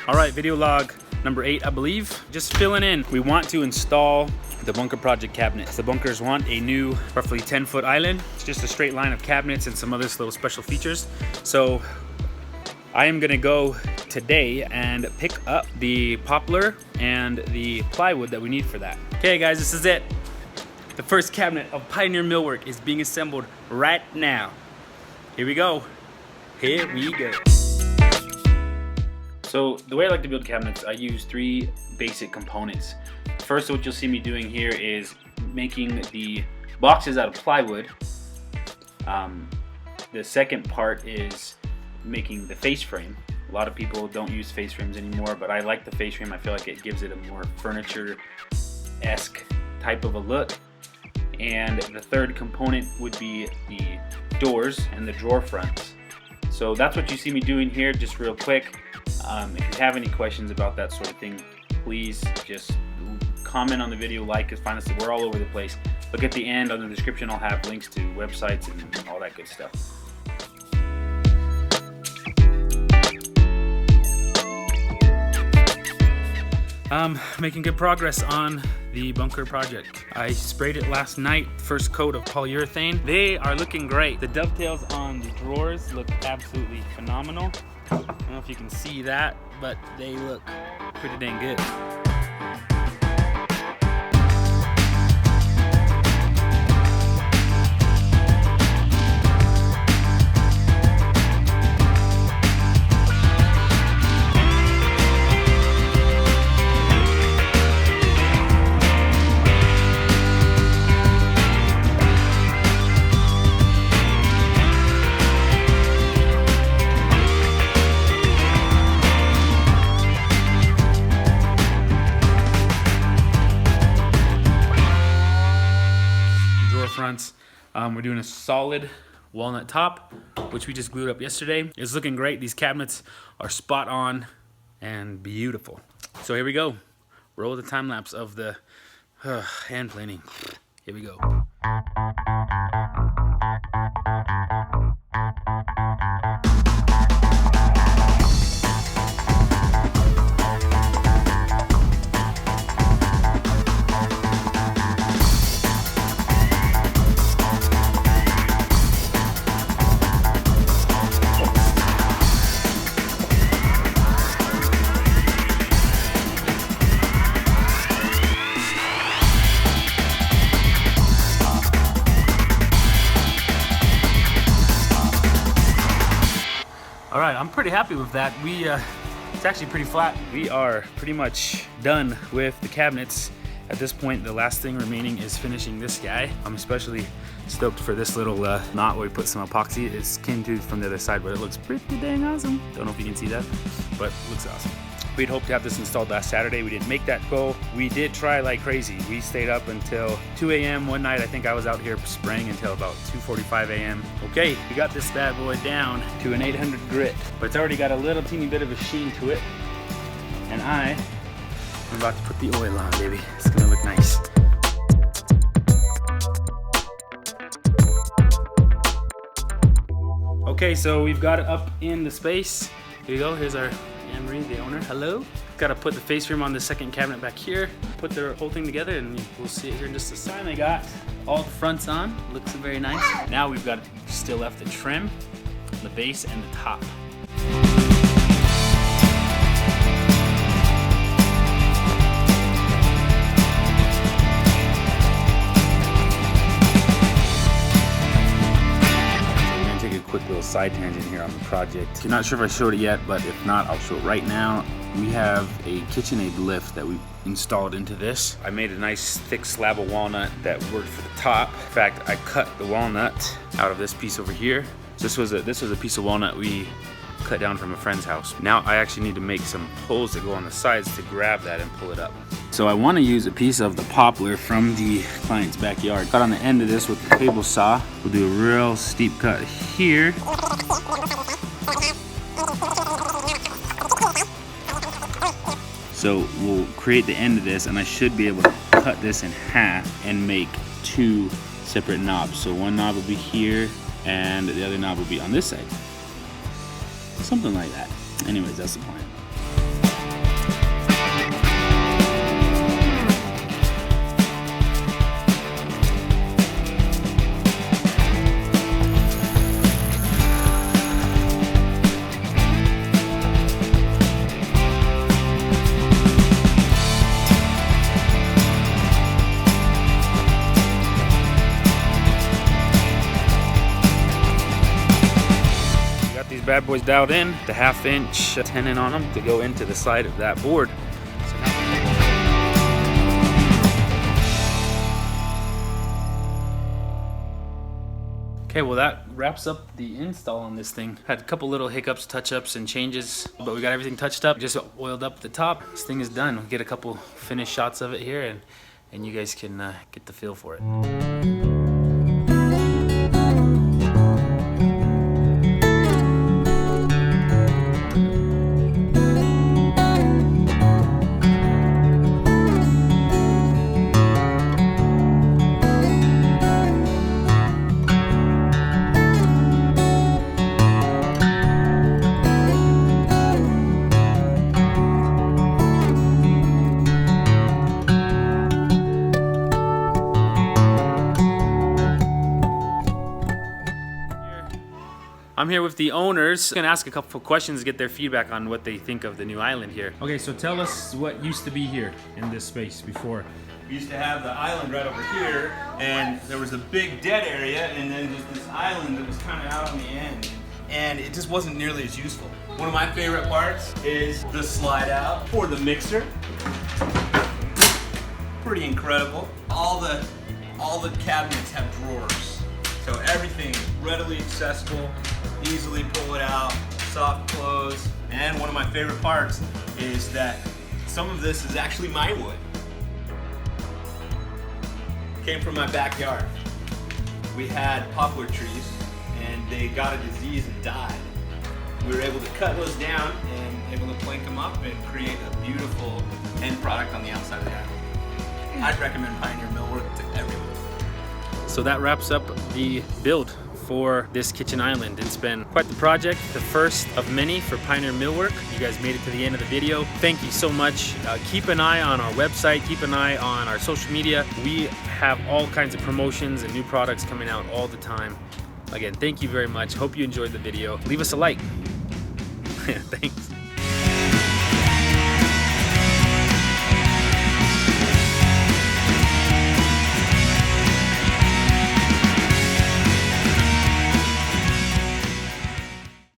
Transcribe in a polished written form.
All right, video log number 8, I believe. Just filling in. We want to install the bunker project cabinets. The bunkers want a new roughly 10-foot island. It's just a straight line of cabinets and some other little special features. So I am gonna go today and pick up the poplar and the plywood that we need for that. Okay guys, this is it. The first cabinet of Pioneer Millwork is being assembled right now. Here we go. Here we go. So the way I like to build cabinets, I use 3 basic components. First, what you'll see me doing here is making the boxes out of plywood. The second part is making the face frame. A lot of people don't use face frames anymore, but I like the face frame. I feel like it gives it a more furniture-esque type of a look. And the third component would be the doors and the drawer fronts. So that's what you see me doing here, just real quick. If you have any questions about that sort of thing, please just comment on the video, like us, find us. We're all over the place. Look at the end on the description. I'll have links to websites and all that good stuff. Making good progress on the bunker project. I sprayed it last night, first coat of polyurethane. They are looking great. The dovetails on the drawers look absolutely phenomenal. I don't know if you can see that, but they look pretty dang good. Fronts. We're doing a solid walnut top, which we just glued up yesterday. It's looking great. These cabinets are spot on and beautiful. So here we go. Roll the time lapse of the hand planing. Here we go. All right, I'm pretty happy with that. It's actually pretty flat. We are pretty much done with the cabinets. At this point, the last thing remaining is finishing this guy. I'm especially stoked for this little knot where we put some epoxy. It's skin tooth from the other side, but it looks pretty dang awesome. Don't know if you can see that, but it looks awesome. We'd hoped to have this installed last Saturday. We didn't make that goal. We did try like crazy. We stayed up until 2 a.m. one night. I think I was out here spraying until about 2:45 a.m. Okay, we got this bad boy down to an 800 grit, but it's already got a little teeny bit of a sheen to it. And I'm about to put the oil on, baby. It's gonna look nice. Okay, so we've got it up in the space. Here you go, here's our Anne-Marie, the owner. Hello. Got to put the face frame on the second cabinet back here. Put the whole thing together and we'll see it here in just a second. I got all the fronts on. Looks very nice. Now we've got still left the trim, the base, and the top. Quick little side tangent here on the project. I'm not sure if I showed it yet, but if not, I'll show it right now. We have a KitchenMaid lift that we installed into this. I made a nice thick slab of walnut that worked for the top. In fact, I cut the walnut out of this piece over here. This was a piece of walnut we cut down from a friend's house. Now I actually need to make some holes that go on the sides to grab that and pull it up. So I want to use a piece of the poplar from the client's backyard. Cut on the end of this with the table saw. We'll do a real steep cut here. So we'll create the end of this, and I should be able to cut this in half and make 2 separate knobs. So one knob will be here and the other knob will be on this side. Something like that. Anyways, that's the plan. bad boys dialed in, the 1/2 inch tenon on them to go into the side of that board. So okay, well that wraps up the install on this thing. Had a couple little hiccups, touch-ups, and changes, but we got everything touched up, just oiled up the top. This thing is done. We'll get a couple finished shots of it here, and you guys can get the feel for it. I'm here with the owners. I'm gonna ask a couple of questions to get their feedback on what they think of the new island here. Okay, so tell us what used to be here in this space before. We used to have the island right over here, and there was a big dead area, and then just this island that was kind of out on the end. And it just wasn't nearly as useful. One of my favorite parts is the slide out for the mixer. Pretty incredible. All the cabinets have drawers. So everything readily accessible, easily pull it out, soft close. And one of my favorite parts is that some of this is actually my wood. Came from my backyard. We had poplar trees and they got a disease and died. We were able to cut those down and able to plank them up and create a beautiful end product on the outside of the island. I'd recommend Pioneer Millwork to everyone. So that wraps up the build for this kitchen island. It's been quite the project, the first of many for Pioneer Millwork. You guys made it to the end of the video. Thank you so much. Keep an eye on our website, keep an eye on our social media. We have all kinds of promotions and new products coming out all the time. Again, thank you very much. Hope you enjoyed the video. Leave us a like. Thanks.